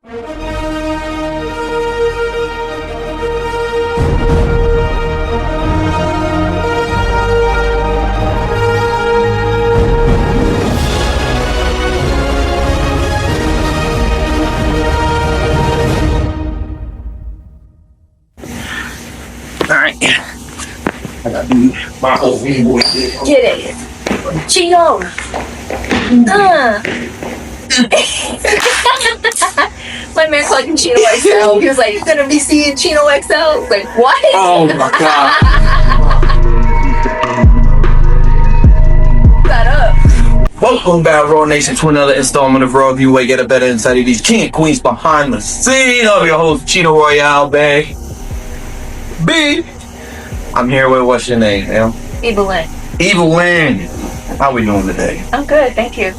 Alright. I gotta do my old boy. Get it. Cheno. My man called him Cheno XL. He was like, "You're gonna be seeing Cheno XL." I was like, what? Oh my god. Got up. Welcome back, Raw Nation, to another installment of Raw View. Get a better insight of these king and queens behind the scene. I'm your host, Cheno Royal, babe. B. I'm here with, what's your name, man? Evil Lynn. Evil Lynn. How we doing today? I'm good, thank you.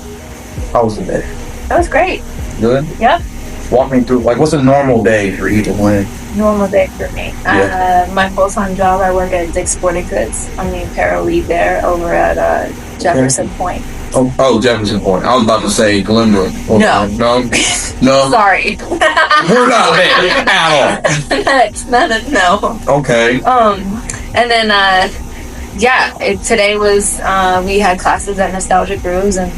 How was the day? That was great. Good? Yep. Walk me through, like, what's a normal day for Evil Lynn? Normal day for me. Yeah. My full-time job, I work at Dick's Sporting Goods. I'm the apparel lead there over at Jefferson Point. Oh, Jefferson Point. I was about to say Glenbrook. No. No. Sorry. We're not there at No. all. Okay. And then today was we had classes at Nostalgic Grooves, and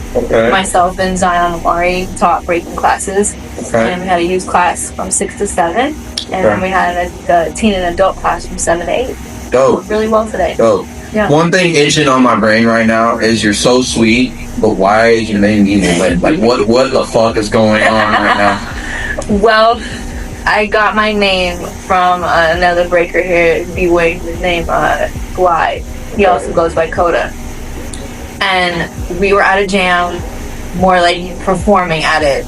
myself and Zion Amari taught breaking classes. Okay. And we had a youth class from 6 to 7, and then we had a teen and adult class from 7 to 8. Dope. Really well today. Dope. Yeah. One thing itching on my brain right now is you're so sweet, but why is your name Evil Lynn? Like, what the fuck is going on right now? Well, I got my name from another breaker here, B-Way, named Glide. He also goes by Coda. And we were at a jam, more like performing at it.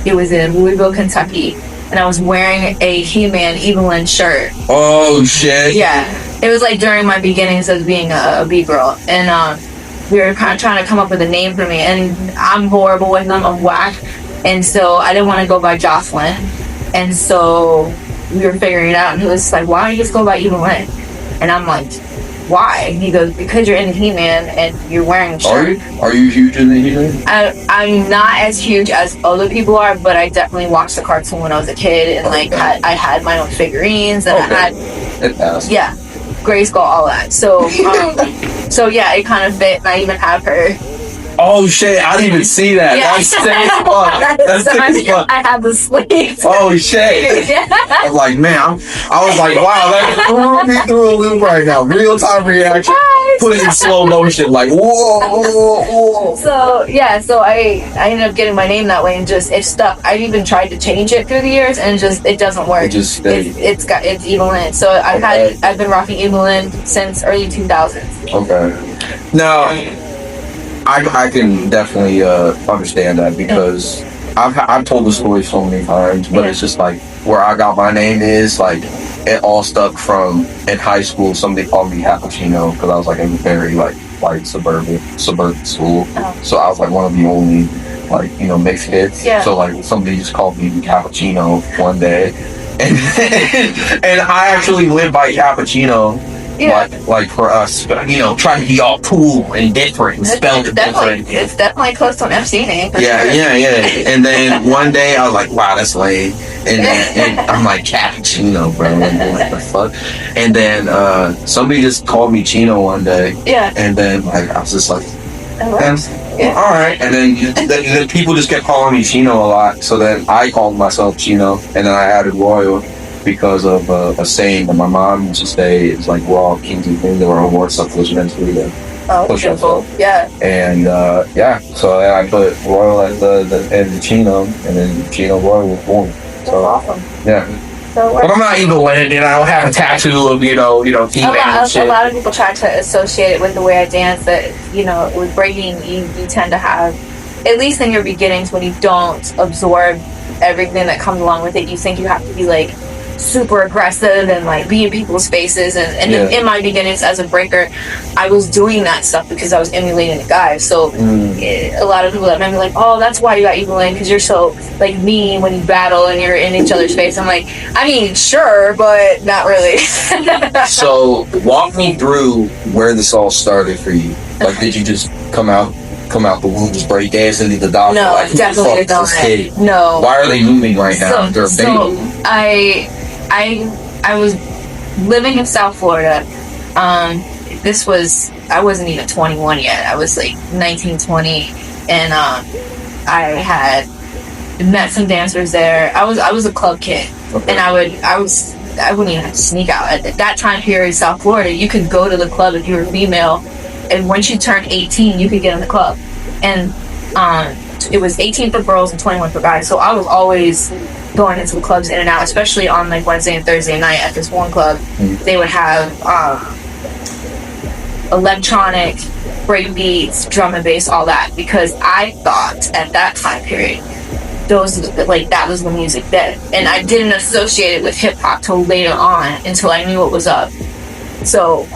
It was in Louisville, Kentucky. And I was wearing a He-Man Evil Lynn shirt. Oh, shit. Yeah. It was like during my beginnings of being a B-girl. And we were kind of trying to come up with a name for me. And I'm horrible with them. I'm whack. And so I didn't want to go by Jocelyn. And so we were figuring it out. And he was like, why don't you just go by Evil Lynn? And I'm like, why? He goes, because you're in He-Man and you're wearing a shirt. Are you huge in the He-Man? I'm not as huge as other people are, but I definitely watched the cartoon when I was a kid. And like, I had my own figurines. And I had... It passed. Yeah. Grayskull, all that. So, so yeah, it kind of fit, and I even have her. Oh shit! I didn't even see that. Yeah. That's sick as fuck. That's sick as fuck. I have the sleeves. Oh shit! Yeah. I was like, man, I was like, wow, that threw me through a loop right now. Real time reaction. Put it in slow motion, like whoa. So yeah, so I ended up getting my name that way, and just it stuck. I even tried to change it through the years, and it doesn't work. It just stayed. It's Evil Lynn. So I've been rocking Evil Lynn since early 2000s. Okay. Now, I can definitely understand that because I've told the story so many times, but it's just like where I got my name is like it all stuck from in high school. Somebody called me Cappuccino because I was like in a very like suburban school, so I was like one of the only mixed kids. Yeah. So like somebody just called me Cappuccino one day, and and I actually lived by Cappuccino. Yeah. Like for us, trying to be all cool and different and spelled it different. It's definitely close to an FC name. Yeah. And then one day I was like, wow, that's lame. And I'm like, Cappuccino, bro. What the fuck? And then somebody just called me Cheno one day. Yeah. And then like I was just like, all right. And then people just kept calling me Cheno a lot. So then I called myself Cheno, and then I added Royal. Because of a saying that my mom used to say, it's like we're all kings and queens of our own work, stuff was mentally to push ourselves. Yeah. And so then I put Royal at the end of Cheno, and then Cheno Royal was born. That's awesome. Yeah. So but I'm not Evil Lynn, and I don't have a tattoo of He-Man and shit. A lot of people try to associate it with the way I dance. That with breaking, you tend to have, at least in your beginnings, when you don't absorb everything that comes along with it, you think you have to be like super aggressive and like be in people's faces, and in my beginnings as a breaker, I was doing that stuff because I was emulating the guys. So a lot of people that met me like, oh, that's why you got Evil Lynn, because you're so like mean when you battle and you're in each other's face. I'm like, I mean, sure, but not really. So walk me through where this all started for you. Like, did you just come come out the womb just break dancing to the doctor? No, like, definitely don't. No. Why are they moving right now? They're a baby. I was living in South Florida. I wasn't even 21 yet. I was like 19, 20, and I had met some dancers there. I was a club kid, okay. And I wouldn't even have to sneak out. At that time period in South Florida, you could go to the club if you were female, and once you turned 18, you could get in the club. And it was 18 for girls and 21 for guys. So I was always going into the clubs in and out, especially on like Wednesday and Thursday night at this one club. They would have electronic, break beats, drum and bass, all that, because I thought at that time period that was the music that, and I didn't associate it with hip hop till later on, until I knew what was up. So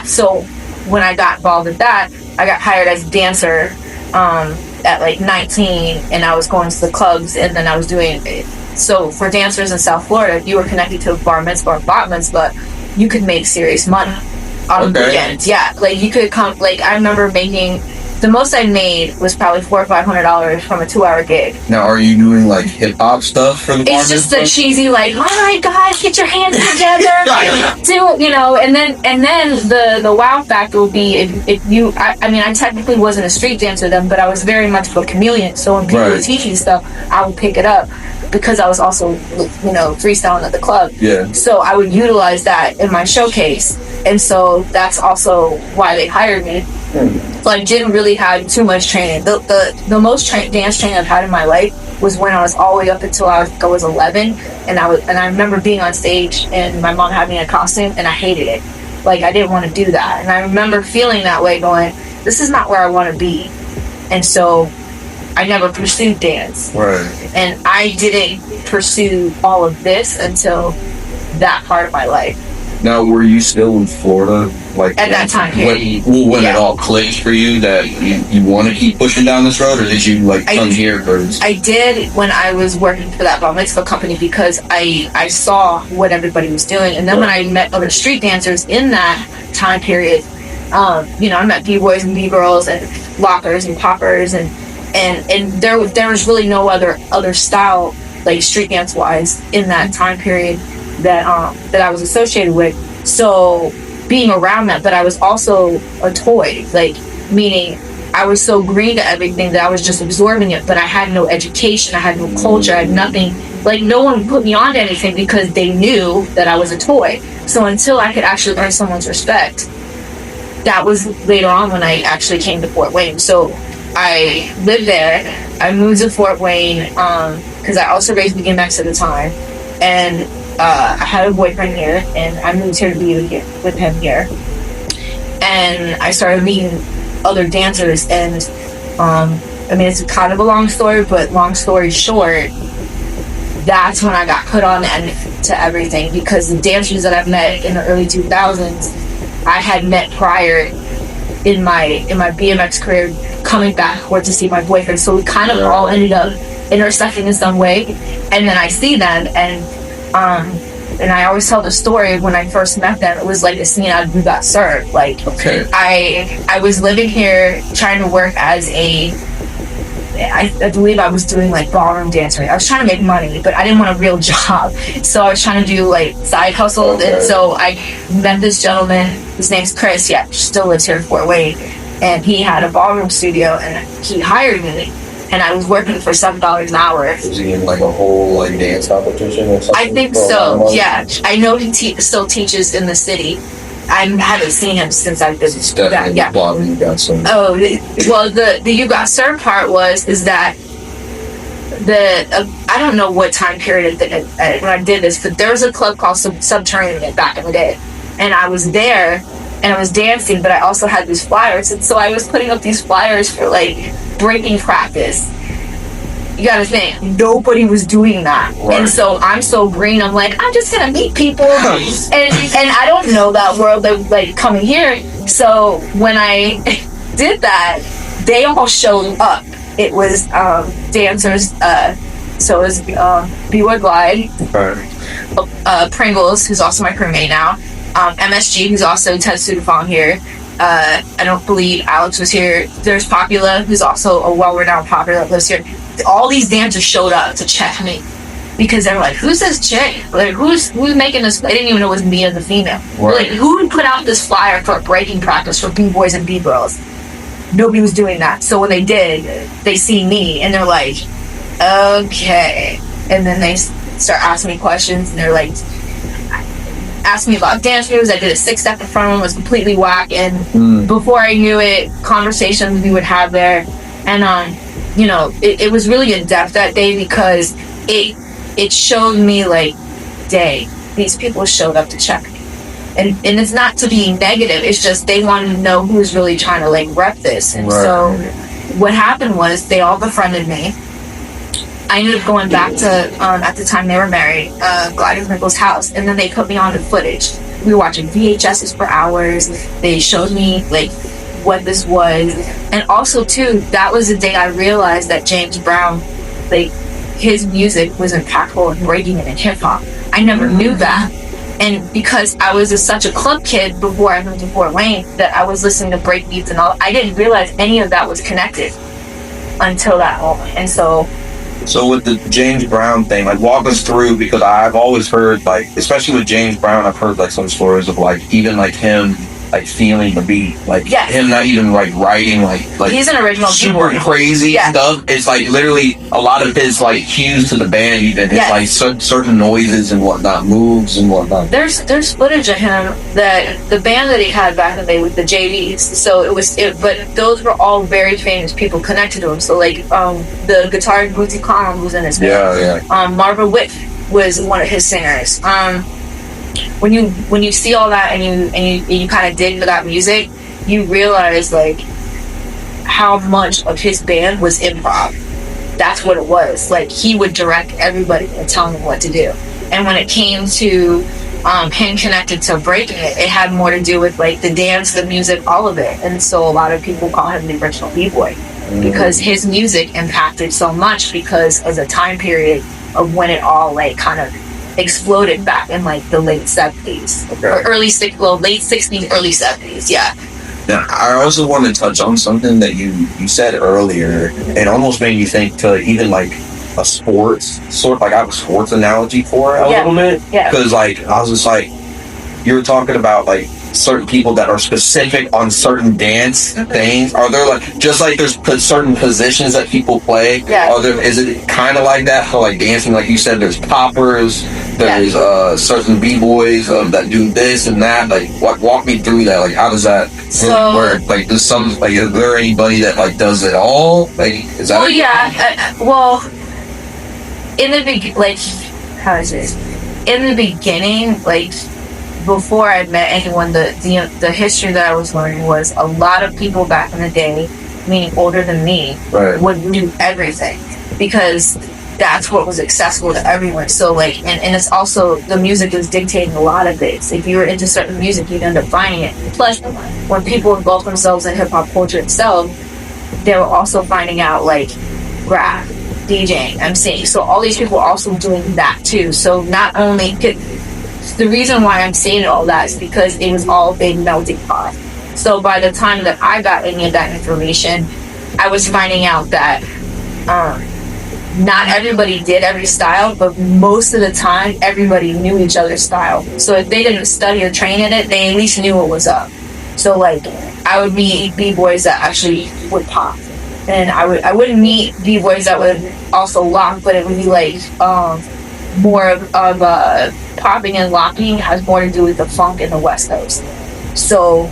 so when I got involved with that, I got hired as a dancer at like 19, and I was going to the clubs, and then I was doing it. So for dancers in South Florida, if you were connected to a bar mitzvah or bat mitzvah, you could make serious money on the weekends. Yeah, like you could come. Like I remember making, the most I made was probably $400 or $500 from a 2-hour gig. Now, are you doing like hip hop stuff for the bar mitzvah? It's just the cheesy, like, all right, guys, get your hands together, do, and then the wow factor will be if you. I mean, I technically wasn't a street dancer then, but I was very much of a chameleon. So when people would teach me stuff, I would pick it up, because I was also, freestyling at the club. Yeah. So I would utilize that in my showcase, and so that's also why they hired me. So I didn't really have too much training. The most dance training I've had in my life was when I was all the way up until I was 11, and I remember being on stage, and my mom had me in a costume, and I hated it. Like I didn't want to do that, and I remember feeling that way, going, "This is not where I want to be," and so I never pursued dance. Right. And I didn't pursue all of this until that part of my life. Now, were you still in Florida? Like at that time period? When it all clicked for you that you want to keep pushing down this road, or did you come here first? I did when I was working for that bar mitzvah company, because I saw what everybody was doing, and then when I met other street dancers in that time period, I met b-boys and b-girls and lockers and poppers, and there was really no other style, like street dance wise, in that time period that I was associated with. So being around that, but I was also a toy, like, meaning I was so green to everything that I was just absorbing it, but I had no education, I had no culture, I had nothing. Like, no one put me on to anything because they knew that I was a toy. So until I could actually earn someone's respect, that was later on when I actually came to Fort Wayne. So I lived there. I moved to Fort Wayne because I also raised BMX at the time, and I had a boyfriend here, and I moved here to be with him here. And I started meeting other dancers, and it's kind of a long story, but long story short, that's when I got put on to everything, because the dancers that I've met in the early 2000s, I had met prior in my BMX career, coming backward to see my boyfriend. So we kind of all ended up intersecting in some way, and then I see them, and I always tell the story of when I first met them. It was like a scene out of You Got Served. Like, I was living here trying to work as I believe I was doing like ballroom dancing. I was trying to make money, but I didn't want a real job, so I was trying to do like side hustles. And so I met this gentleman. His name's Chris. Yeah, still lives here in Fort Wayne, and he had a ballroom studio, and he hired me. And I was working for $7 an hour. Was he in like a whole like dance competition or something? I think so. Yeah, I know he still teaches in the city. I haven't seen him since I've been back. Yeah. You got some. Oh, well, the You Got Served part is that I don't know what time period when I did this, but there was a club called Subterranean back in the day, and I was there. And I was dancing, but I also had these flyers. And so I was putting up these flyers for, like, breaking practice. You gotta think, nobody was doing that. Right. And so I'm so green, I'm like, I'm just gonna meet people. and I don't know that world, like, coming here. So when I did that, they all showed up. It was dancers, so it was B-Boy Glide, Pringles, who's also my crewmate now, MSG, who's also Tetsudo Fong here, I don't believe Alex was here. There's Popula, who's also a well-renowned popular that lives here. All these dancers showed up to check me because they were like, "Who's this chick? Like, who's making this?" I didn't even know it was me as a female. Like, who put out this flyer for breaking practice for b-boys and b-girls? Nobody was doing that. So when they did, they see me and they're like, "Okay," and then they start asking me questions and they're like, asked me about dance moves. I did a 6-step in front of them, was completely whack, and before I knew it, conversations we would have there, and you know, it was really in depth that day because it showed me like, dang, these people showed up to check me, and it's not to be negative. It's just they wanted to know who's really trying to like rep this, and so what happened was they all befriended me. I ended up going back to, at the time they were married, Gladys Michael's house, and then they put me on the footage. We were watching VHSs for hours. They showed me, like, what this was. And also, too, that was the day I realized that James Brown, like, his music was impactful in breaking it in hip-hop. I never knew that. And because I was such a club kid before I moved to Fort Wayne, that I was listening to breakbeats and all, I didn't realize any of that was connected until that moment. And so with the James Brown thing, like, walk us through, because I've always heard, like, especially with James Brown, I've heard, like, some stories of, like, even, like, him, like, feeling the beat. Like, him not even, like, writing, like he's an original super crazy stuff. It's, like, literally a lot of his, like, cues to the band, even. It's, like, certain noises and whatnot, moves and whatnot. There's footage of him that the band that he had back in the day with the JVs. So but those were all very famous people connected to him. So, like, the guitarist Bootsy Collins was in his band. Marva Witt was one of his singers. When you see all that and you kind of dig for that music, you realize like how much of his band was improv. That's what it was. Like, he would direct everybody and tell them what to do. And when it came to him connected to breaking it, it had more to do with like the dance, the music, all of it. And so a lot of people call him the original b-boy because his music impacted so much because of the time period of when it all like kind of exploded back in like the late 70s or late 60s, early 70s. Now, I also want to touch on something that you said earlier. It almost made me think to even like a sports sort of, like, I have a sports analogy for it a little bit, because like I was just like, you were talking about like certain people that are specific on certain dance things. Are there like, just like there's certain positions that people play, is it kind of like that for like dancing? Like you said, there's poppers, there's certain b-boys that do this and that. Like, walk me through that. Like, how does that work? Like, is there anybody that like does it all? Like, is that in the beginning, like, before I met anyone, the history that I was learning was a lot of people back in the day, meaning older than me, would do everything because that's what was accessible to everyone. So like, and it's also, the music is dictating a lot of things. If you were into certain music, you'd end up finding it. Plus, when people engulf themselves in hip hop culture itself, they were also finding out like rap, DJing, MCing. So all these people are also doing that too. So not only the reason why I'm saying all that is because it was all a big melting pot. So by the time that I got any of that information, I was finding out that not everybody did every style, but most of the time, everybody knew each other's style. So if they didn't study or train in it, they at least knew what was up. So like, I would meet b-boys that actually would pop, and I wouldn't meet b-boys that would also lock, but it would be like more of popping and locking has more to do with the funk in the West Coast. So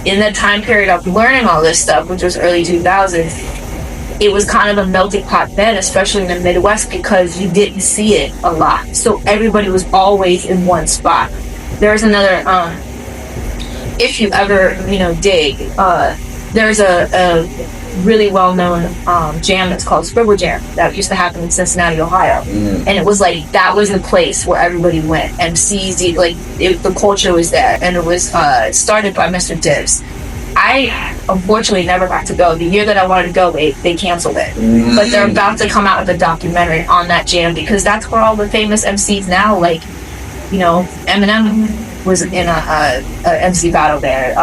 in the time period of learning all this stuff, which was early 2000s, it was kind of a melting pot then, especially in the Midwest, because you didn't see it a lot. So everybody was always in one spot. There's another, if you ever, dig, there's a really well-known jam that's called Scribble Jam that used to happen in Cincinnati, Ohio. And it was like, that was the place where everybody went. MCs, like, the culture was there, and it was started by Mr. Divs. I unfortunately never got to go. The year that I wanted to go, they canceled it. But they're about to come out with a documentary on that jam, because that's where all the famous MCs now, like, Eminem was in a MC battle there.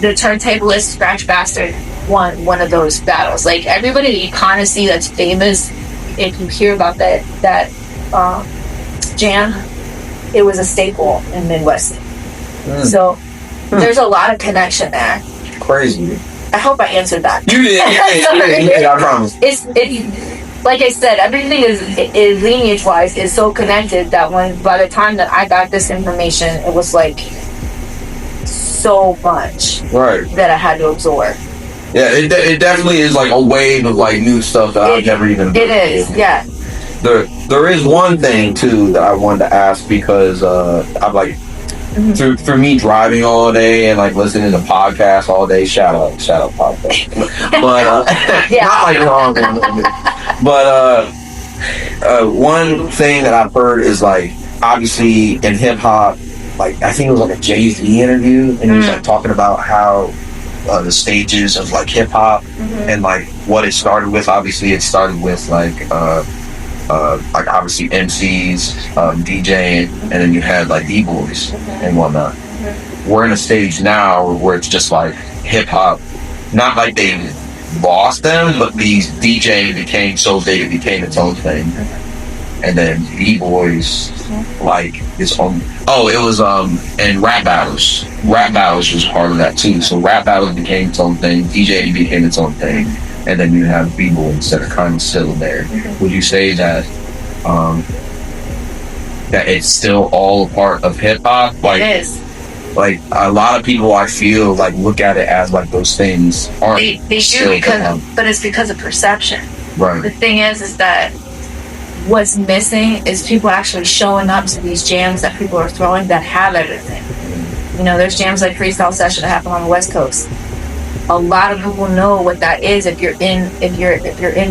The turntablist Scratch Bastard won one of those battles. Like everybody that you kind of see that's famous, if you hear about that jam, it was a staple in Midwest. So there's a lot of connection there. Crazy. I hope I answered that. You did. Yeah, I promise. It's like I said, everything is lineage wise is so connected that by the time that I got this information, it was like so much that I had to absorb. Yeah, it definitely is like a wave of like new stuff that I've never even. It is, yeah. There is one thing too that I wanted to ask because I'm like. For me driving all day and like listening to podcasts all day, shout out podcast. But not like wrong. But one thing that I've heard is like obviously in hip hop, like I think it was like a Jay-Z interview, and he was like talking about how the stages of like hip hop and like what it started with. Obviously, it started with like obviously MCs, DJing, and then you had like B-boys and whatnot. We're in a stage now where it's just like hip hop, not like they lost them, but these DJing became so big it became its own thing. And then B-boys like its own. Oh, it was and rap battles. Rap battles was part of that too. So rap battles became its own thing. DJing became its own thing. And then you have B-boys that are kind of still there. Would you say that that it's still all a part of hip hop? Like, it is. Like a lot of people, I feel like look at it as like those things aren't. They do but it's because of perception. Right. The thing is that what's missing is people actually showing up to these jams that people are throwing that have everything. You know, there's jams like Freestyle Session that happen on the West Coast. A lot of people know what that is if you're in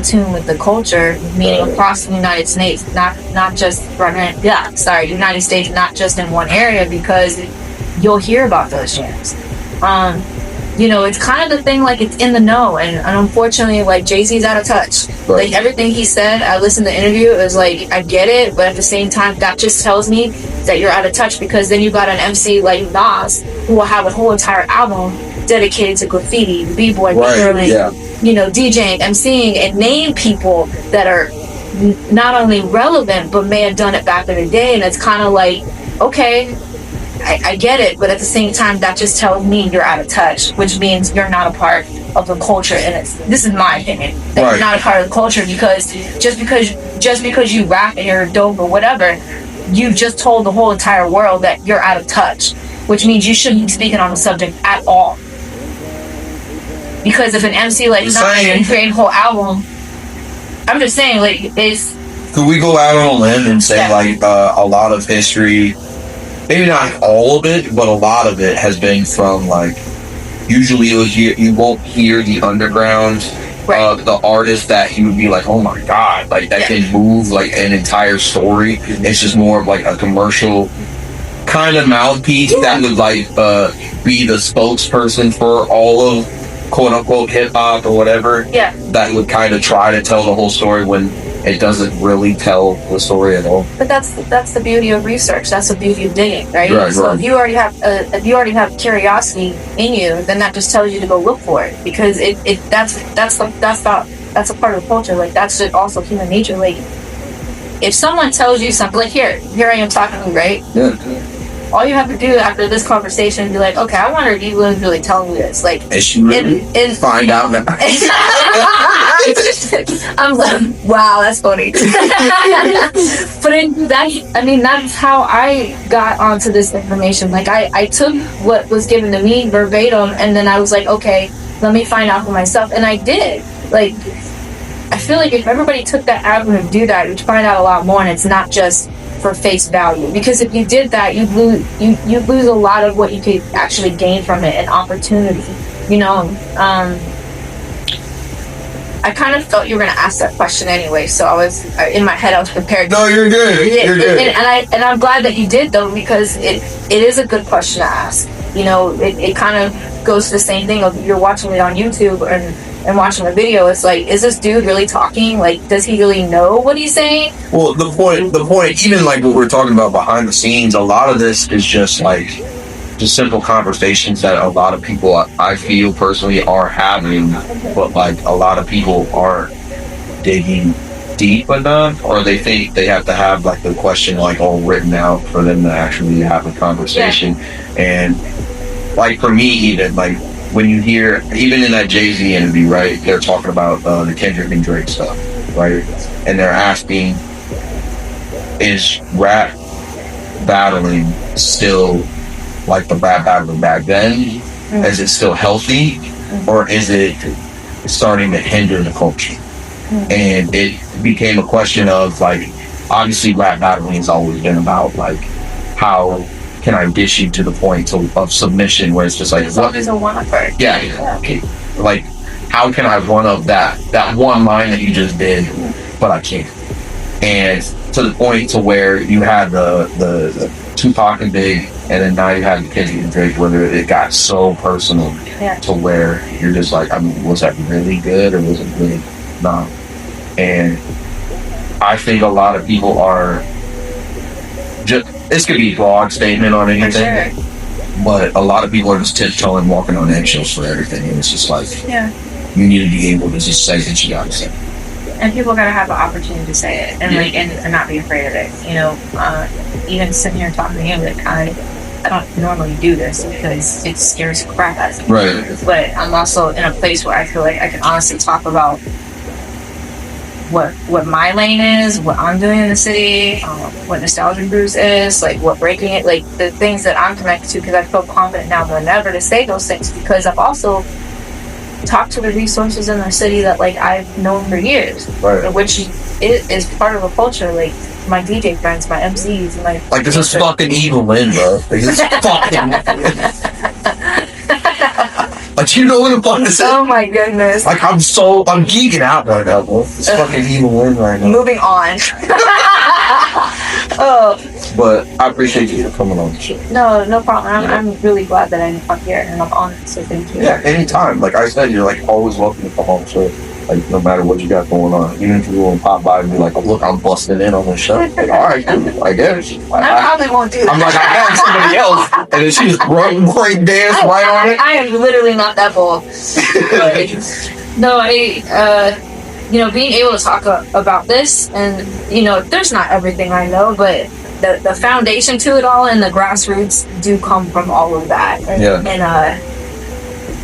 tune with the culture, meaning across the United States, not just United States, not just in one area, because you'll hear about those jams. You know, it's kind of the thing, like it's in the know, and unfortunately, like Jay-Z's out of touch. Like everything he said, I listened to the interview, it was like I get it, but at the same time, that just tells me that you're out of touch, because then you got an MC like Nas who will have a whole entire album dedicated to graffiti, b-boy, you know, DJing, MCing, and name people that are not only relevant but may have done it back in the day. And it's kind of like, okay, I get it, but at the same time, that just tells me you're out of touch, which means you're not a part of the culture. And this is my opinion, that you're not a part of the culture, because just because you rap and you're dope or whatever, you just told the whole entire world that you're out of touch, which means you shouldn't be speaking on the subject at all. Because if an MC like Nas can create a whole album, I'm just saying, like, it's. Could we go out on a limb and say like a lot of history, maybe not all of it, but a lot of it has been from like, usually you won't hear the underground, the artist that you would be like, oh my god, like that can move like an entire story. It's just more of like a commercial kind of mouthpiece that would like be the spokesperson for all of quote unquote hip hop or whatever. That would kind of try to tell the whole story when it doesn't really tell the story at all. But that's the beauty of research. That's the beauty of digging, right? So if you already have curiosity in you, then that just tells you to go look for it, because that's a part of the culture. Like that's just also human nature. Like if someone tells you something, like here I am talking to you, right? Yeah. All you have to do after this conversation is be like, okay, I wonder if Evil Lynn's really telling me this. Like, is she really? Find out now. I'm like, wow, that's funny. But that's how I got onto this information. Like, I took what was given to me verbatim, and then I was like, okay, let me find out for myself, and I did. Like, I feel like if everybody took that avenue to do that, you'd find out a lot more, and it's not just for face value, because if you did that, you'd lose a lot of what you could actually gain from it, and opportunity, you know. I kind of felt you were going to ask that question anyway, so I was in my head, I was prepared. No, you're good. You're good. And I'm glad that you did, though, because it is a good question to ask. You know, it kind of goes to the same thing of you're watching it on YouTube, and and watching the video, it's like, is this dude really talking? Like, does he really know what he's saying? Well, the point, even like what we're talking about behind the scenes, a lot of this is just like just simple conversations that a lot of people, I feel personally, are having, but like a lot of people aren't digging deep enough, or they think they have to have like the question like all written out for them to actually have a conversation. And like for me, even like when you hear, even in that Jay-Z interview, right, they're talking about the Kendrick and Drake stuff, right, and they're asking, is rap battling still like the rap battling back then? Is it still healthy, or is it starting to hinder the culture? And it became a question of like, obviously rap battling has always been about like, how can I dish you to the point of submission, where it's just like, it's always a one-upper. Yeah. Like, how can I one up that one line that you just did, but I can't. And to the point to where you had the Tupac and Big, and then now you have the Kendrick and Drake, where it got so personal to where you're just like, I mean, was that really good or was it really not? And I think a lot of people are just, this could be a broad statement on anything, but a lot of people are just tiptoeing, walking on eggshells for everything, and it's just like, you need to be able to just say what you gotta say. And people gotta have the opportunity to say it, and like, and not be afraid of it. You know, even sitting here talking to you, like I don't normally do this because it scares the crap out of me. Right. But I'm also in a place where I feel like I can honestly talk about what my lane is, what I'm doing in the city, what Nostalgia Brews is, like what breaking it, like the things that I'm connected to, because I feel confident now more than ever to say those things, because I've also talked to the resources in the city that like I've known for years, which it is part of a culture, like my DJ friends, my MCs, my like this is fucking Evil Lynn, bro. Like, this is fucking like, you know what the fuck this is? Oh my goodness. Like, I'm geeking out right now, bro. It's fucking Evil Lynn right now. Moving on. But I appreciate you coming on the show. No problem. I'm really glad that I'm here and I'm honored, so thank you. Yeah, anytime. Like I said, you're like always welcome to come on the show. Like, no matter what you got going on. Even if you want to pop by and be like, oh, look, I'm busting in on the show. Like, all right, dude, I guess. Like, I probably won't do that. I'm like, I have somebody else. And then she just break dance right on it. I am literally not that bold. No, you know, being able to talk about this, and, you know, there's not everything I know, but the foundation to it all and the grassroots do come from all of that. And,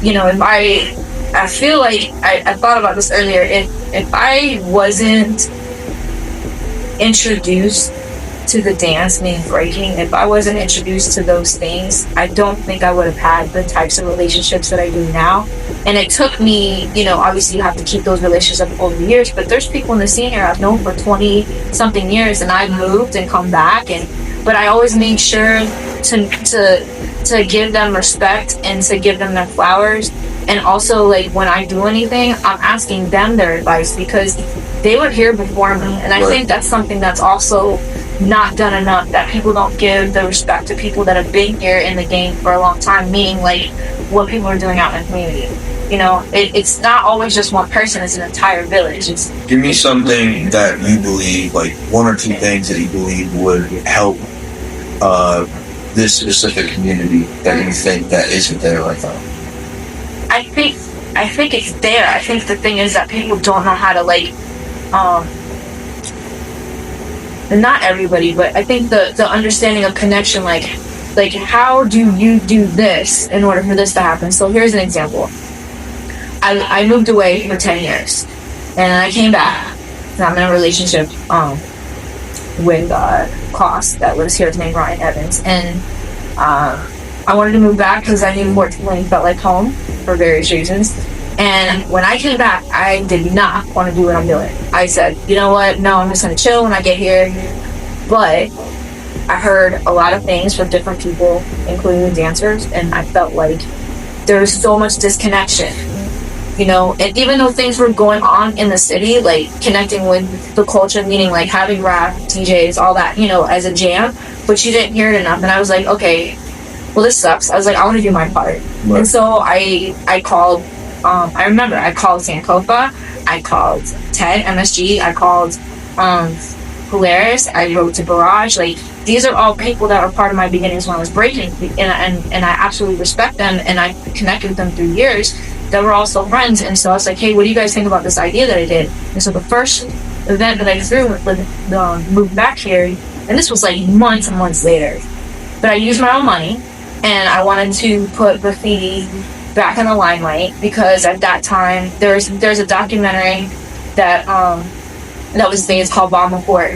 you know, if I feel like I thought about this earlier. If I wasn't introduced to the dance, meaning breaking, if I wasn't introduced to those things, I don't think I would have had the types of relationships that I do now. And it took me, you know, obviously you have to keep those relationships up over the years, but there's people in the scene here I've known for 20 something years, and I've moved and come back, but I always made sure to give them respect and to give them their flowers. And also, like, when I do anything, I'm asking them their advice, because they were here before me. And I think that's something that's also not done enough, that people don't give the respect to people that have been here in the game for a long time, meaning, like, what people are doing out in the community. You know, it's not always just one person, it's an entire village. Give me something that you believe, like, one or two things that you believe would help this specific community that you think that isn't there right now. I think it's there. I think the thing is that people don't know how to, like, not everybody, but I think the understanding of connection, like how do you do this in order for this to happen? So here's an example. I moved away for 10 years, and I came back, and I'm in a relationship with Koss that lives here, named Ryan Evans, and I wanted to move back because I knew Fort Wayne felt like home for various reasons. And when I came back, I did not want to do what I'm doing. I said, you know what? No, I'm just going to chill when I get here. But I heard a lot of things from different people, including the dancers, and I felt like there was so much disconnection. You know, and even though things were going on in the city, like connecting with the culture, meaning like having rap, DJs, all that, you know, as a jam, but you didn't hear it enough. And I was like, okay, well, this sucks. I was like, I want to do my part. Right. And so I called I remember I called Sankofa, I called Ted MSG, I called Polaris, I wrote to Barrage. Like, these are all people that are part of my beginnings when I was breaking, and I absolutely respect them, and I connected with them through years that were also friends. And so I was like, hey, what do you guys think about this idea that I did? And so the first event that I threw moved back here, and this was like months and months later, but I used my own money, and I wanted to put graffiti back in the limelight, because at that time there's a documentary that was made. It's called Bomb Report,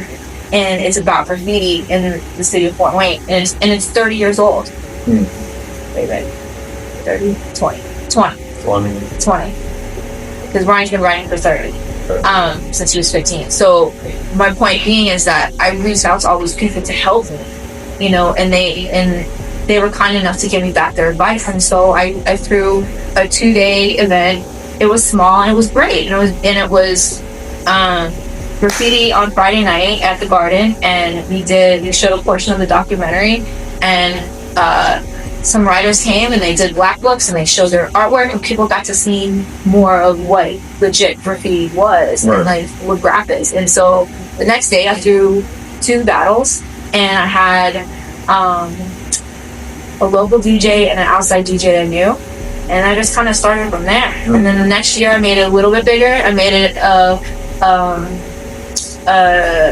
and it's about graffiti in the city of Fort Wayne, and it's 30 years old. Wait, 30, 20, because Ryan's been writing for 30 since he was 15. So my point being is that I reached out to all these people to help me, you know, and they were kind enough to give me back their advice. And so I threw a 2-day event. It was small and it was great, and it was graffiti on Friday night at the Garden, and we showed a portion of the documentary, and some writers came and they did black books and they showed their artwork, and people got to see more of what legit graffiti was, right, and like what graph is. And so the next day I threw 2 battles, and I had a local DJ and an outside DJ that I knew, and I just kind of started from there. And then the next year I made it a little bit bigger. I made it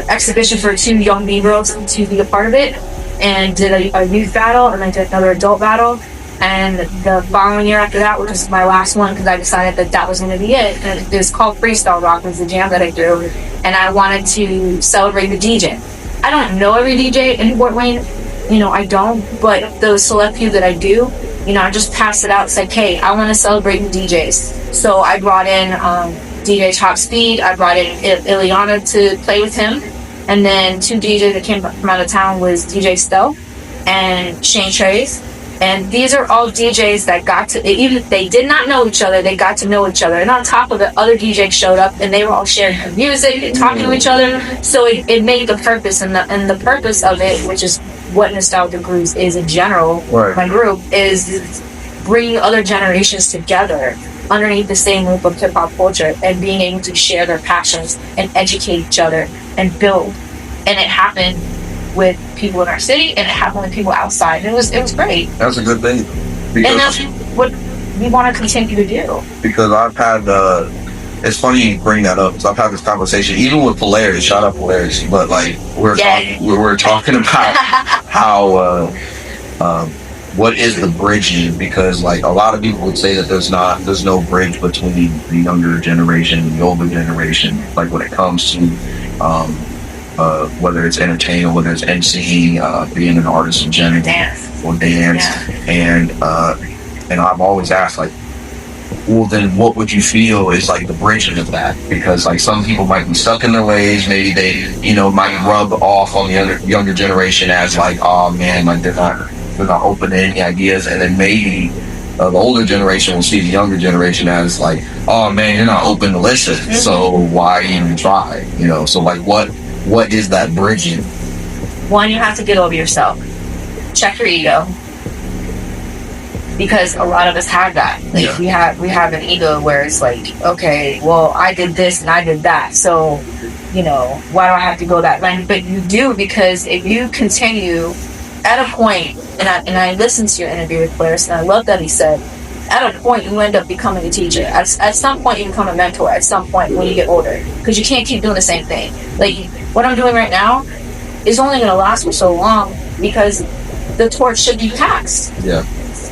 exhibition for 2 young B-girls to be a part of it, and did a youth battle, and I did another adult battle. And the following year after that, which was my last one, because I decided that was going to be it, and it was called Freestyle Rock, was the jam that I threw, and I wanted to celebrate the DJ. I don't know every DJ in Fort Wayne, you know, I don't, but those select few that I do, you know, I just passed it out. It's like, hey, I want to celebrate the DJs. So I brought in DJ Top Speed, I brought in Ileana to play with him, and then 2 DJs that came from out of town was DJ Stel and Shane Trace. And these are all DJs that got to, even if they did not know each other, they got to know each other. And on top of it, other DJs showed up, and they were all sharing their music and talking to each other. So it made the purpose, and the purpose of it, which is what Nostalgia Grooves is in general, right, my group, is bringing other generations together underneath the same roof of hip-hop culture, and being able to share their passions and educate each other and build. And it happened with people in our city, and it happened with people outside. It was great. That's a good thing. And that's what we want to continue to do. Because I've had, it's funny you bring that up, because I've had this conversation, even with Polaris, shout out Polaris, but like, we're talking about how, what is the bridging? Because like a lot of people would say that there's no bridge between the younger generation and the older generation, like when it comes to whether it's entertainment, whether it's MCing, being an artist in general, or dance, and I've always asked, like, well, then what would you feel is like the bridging of that? Because like some people might be stuck in their ways, maybe they, you know, might rub off on the younger generation as like, oh man, like they're not open to any ideas, and then maybe the older generation will see the younger generation as like, oh man, you're not open to listen, so why even try? You know, so like what is that bridging? One, you have to get over yourself. Check your ego. Because a lot of us have that. Like we have an ego where it's like, okay, well, I did this and I did that, so, you know, why do I have to go that length? But you do, because if you continue at a point, and I listened to your interview with Polaris, and I love that he said, at a point you end up becoming a teacher. At some point you become a mentor. At some point when you get older, because you can't keep doing the same thing. Like what I'm doing right now is only going to last for so long, because the torch should be passed. Yeah.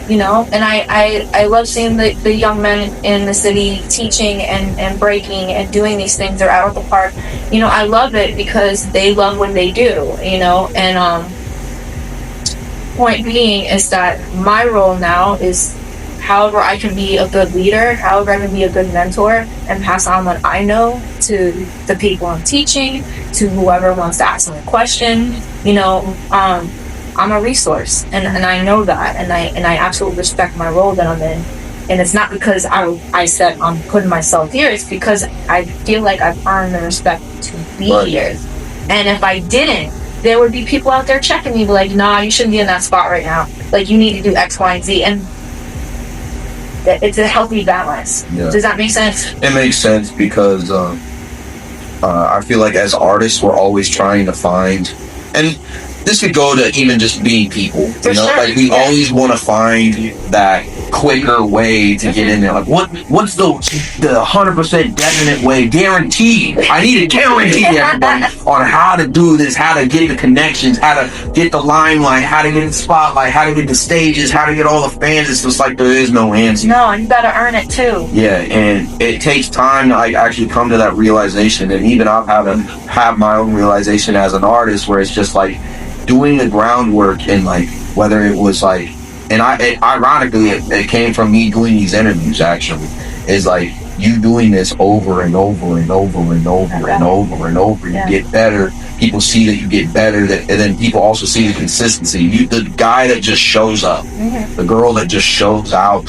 You know, and I love seeing the young men in the city teaching and breaking and doing these things. They're out at the park. You know, I love it because they love what they do, you know, and point being is that my role now is however I can be a good leader, however I can be a good mentor, and pass on what I know to the people I'm teaching, to whoever wants to ask me a question. You know, I'm a resource, and I know that, and I absolutely respect my role that I'm in. And it's not because I said I'm putting myself here, it's because I feel like I've earned the respect to be here. And if I didn't, there would be people out there checking me, like, nah, you shouldn't be in that spot right now. Like, you need to do X, Y, and Z. And it's a healthy balance. Yeah. Does that make sense? It makes sense because I feel like as artists, we're always trying to find, and this could go to even just being people, you know? Sure. Like, we always want to find that quicker way to get in there. Like, what's the 100% definite way, guaranteed? I need a guarantee, everybody, on how to do this, how to get the connections, how to get the limelight, how to get the spotlight, how to get the stages, how to get all the fans. It's just like there is no answer. No, and you gotta earn it too. Yeah, and it takes time to like actually come to that realization. And even I've had to have my own realization as an artist, where it's just like doing the groundwork, and like whether it was like, and ironically it came from me doing these interviews. Actually, is like you doing this over and over and over and over and over and over. You get better. People see that you get better, and then people also see the consistency. The guy that just shows up, the girl that just shows up,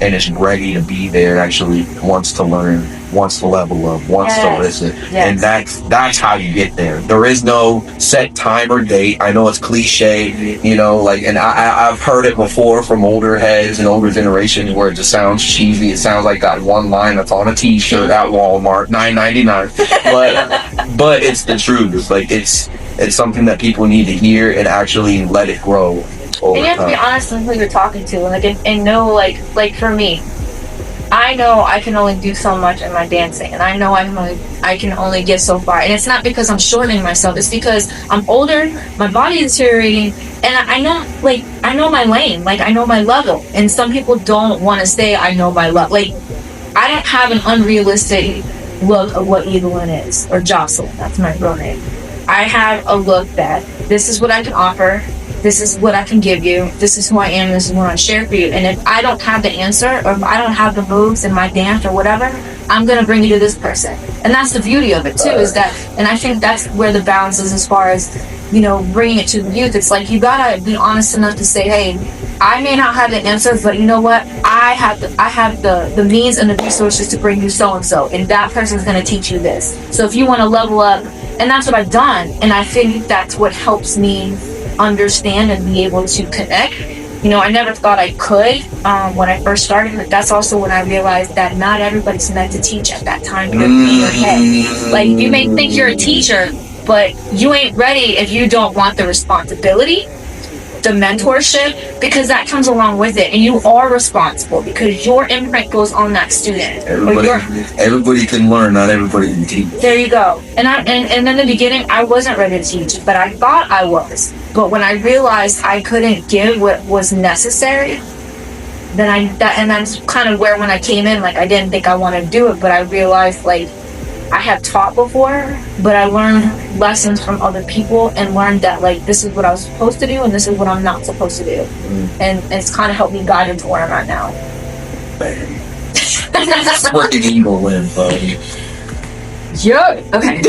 and is ready to be there, actually wants to learn, wants to level up, wants to listen. And that's how you get there. There is no set time or date. I know it's cliche, you know, like, and I've heard it before from older heads and older generations where it just sounds cheesy. It sounds like that one line that's on a t-shirt at Walmart, $9.99. But it's the truth. It's like, it's something that people need to hear and actually let it grow. And you have to be honest with who you're talking to, like, and know, like for me, I know I can only do so much in my dancing, and I know I can only get so far. And it's not because I'm shortening myself; it's because I'm older, my body is deteriorating, and I know my lane, like I know my level. And some people don't want to say I know my level. Like, I don't have an unrealistic look of what Evil Lynn is, or Jocelyn. That's my real name. I have a look that this is what I can offer. This is what I can give you. This is who I am. This is what I share for you. And if I don't have the answer, or if I don't have the moves in my dance or whatever, I'm going to bring you to this person. And that's the beauty of it too, is that, and I think that's where the balance is as far as, you know, bringing it to the youth. It's like, you got to be honest enough to say, hey, I may not have the answers, but you know what? I have the means and the resources to bring you so-and-so. And that person's going to teach you this. So if you want to level up, and that's what I've done. And I think that's what helps me understand and be able to connect. You know, I never thought I could when I first started, but that's also when I realized that not everybody's meant to teach at that time. You're in your head. Like, you may think you're a teacher, but you ain't ready if you don't want the responsibility, the mentorship, because that comes along with it, and you are responsible because your imprint goes on that student. Everybody can learn, not everybody can teach. There you go. And in the beginning, I wasn't ready to teach, but I thought I was. But when I realized I couldn't give what was necessary, then that's kind of where, when I came in, like, I didn't think I wanted to do it, but I realized, like, I have taught before, but I learned lessons from other people and learned that, like, this is what I was supposed to do and this is what I'm not supposed to do. And it's kind of helped me guide into where I'm at now. Working Evil Lynn, buddy. Yeah. Okay.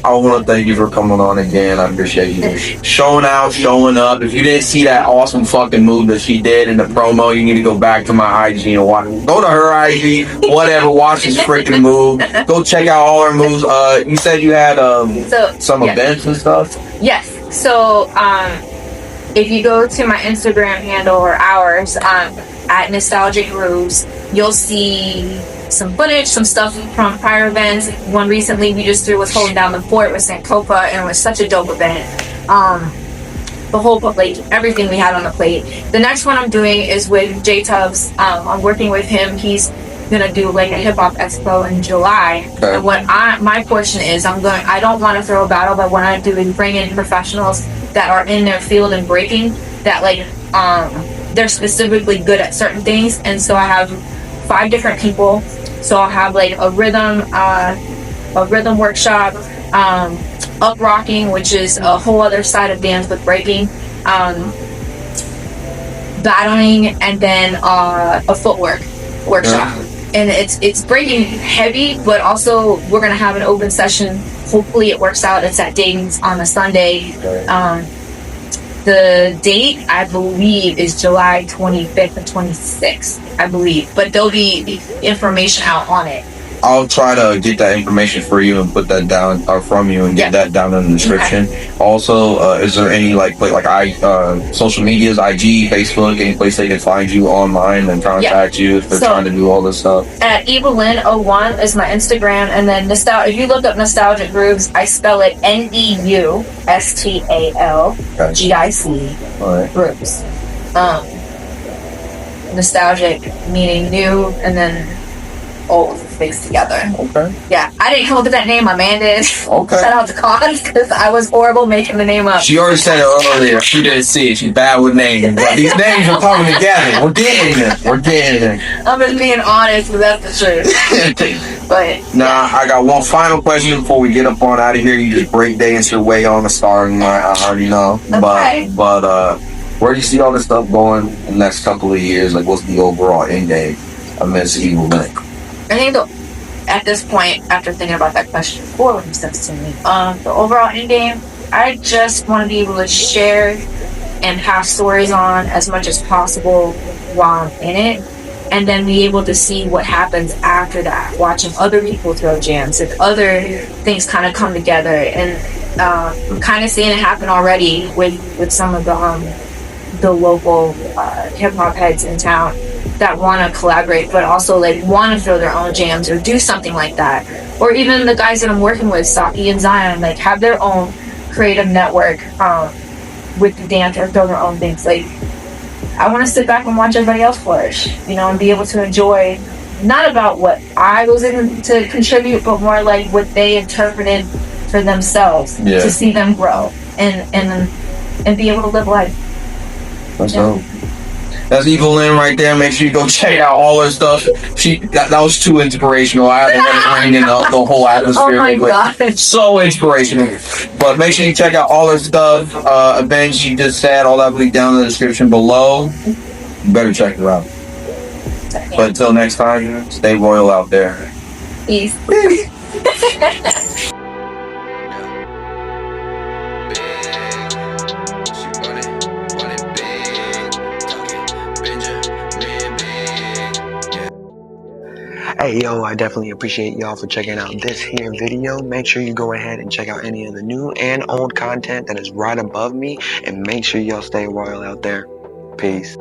I want to thank you for coming on again. I appreciate you showing out, showing up. If you didn't see that awesome fucking move that she did in the promo, you need to go back to my IG and watch. Go to her IG, whatever. Watch this freaking move. Go check out all her moves. You said you had some events and stuff. Yes. So if you go to my Instagram handle or ours at Nostalgic Grooves, you'll see some footage, some stuff from prior events. One recently we just threw was Holding Down the Fort with Sankofa, and it was such a dope event. The whole, like, everything we had on the plate. The next one I'm doing is with J Tubbs. I'm working with him. He's gonna do like a hip hop expo in July. Okay. And what my portion is, I don't want to throw a battle, but what I do is bring in professionals that are in their field and breaking, that like they're specifically good at certain things. And so I have 5 different people. So I'll have like a rhythm workshop, up rocking, which is a whole other side of dance with breaking, battling, and then a footwork workshop. And it's breaking heavy, but also we're gonna have an open session. Hopefully it works out. It's at Dayton's on a Sunday. The date, I believe, is July 25th and 26th, I believe. But there'll be information out on it. I'll try to get that information for you and put that down, or from you, and get that down in the description. Okay. Also, is there any social medias, IG, Facebook, any place they can find you online and contact you if they're trying to do all this stuff? At Evil Lynn 01 is my Instagram, and then if you look up Nostalgic Grooves, I spell it NEUSTALGIC. Grooves. Nostalgic meaning new, and then old mixed together. Okay. Yeah, I didn't come up with that name. My man did. Okay. Shout out to Cons, because I was horrible making the name up. She already said it earlier. She didn't see it. She's bad with names. But these names are coming together. We're getting it. I'm just being honest, but that's the truth. But I got one final question before we get up on out of here. You just break dance your way on the starting line. I already know. Okay. But where do you see all this stuff going in the next couple of years? Like, what's the overall end game amidst Evil Lynn? I think at this point, after thinking about that question before when you said it to me, the overall end game, I just want to be able to share and pass stories on as much as possible while I'm in it, and then be able to see what happens after that, watching other people throw jams and other things kind of come together. And I'm kind of seeing it happen already with some of the local hip-hop heads in town that want to collaborate, but also like want to throw their own jams or do something like that. Or even the guys that I'm working with, Saki and Zion, like have their own creative network with the dance, or throw their own things. Like, I want to sit back and watch everybody else flourish, and be able to enjoy, not about what I was in to contribute, but more like what they interpreted for themselves, to see them grow and be able to live life. That's dope. That's Evil Lynn right there. Make sure you go check out all her stuff. That was too inspirational. I had to bring in the whole atmosphere. Oh my God. So inspirational. But make sure you check out all her stuff. Events she just said, all that will be down in the description below. You better check her out. But until next time, stay royal out there. Peace. Hey yo, I definitely appreciate y'all for checking out this here video. Make sure you go ahead and check out any of the new and old content that is right above me, and make sure y'all stay royal out there. Peace.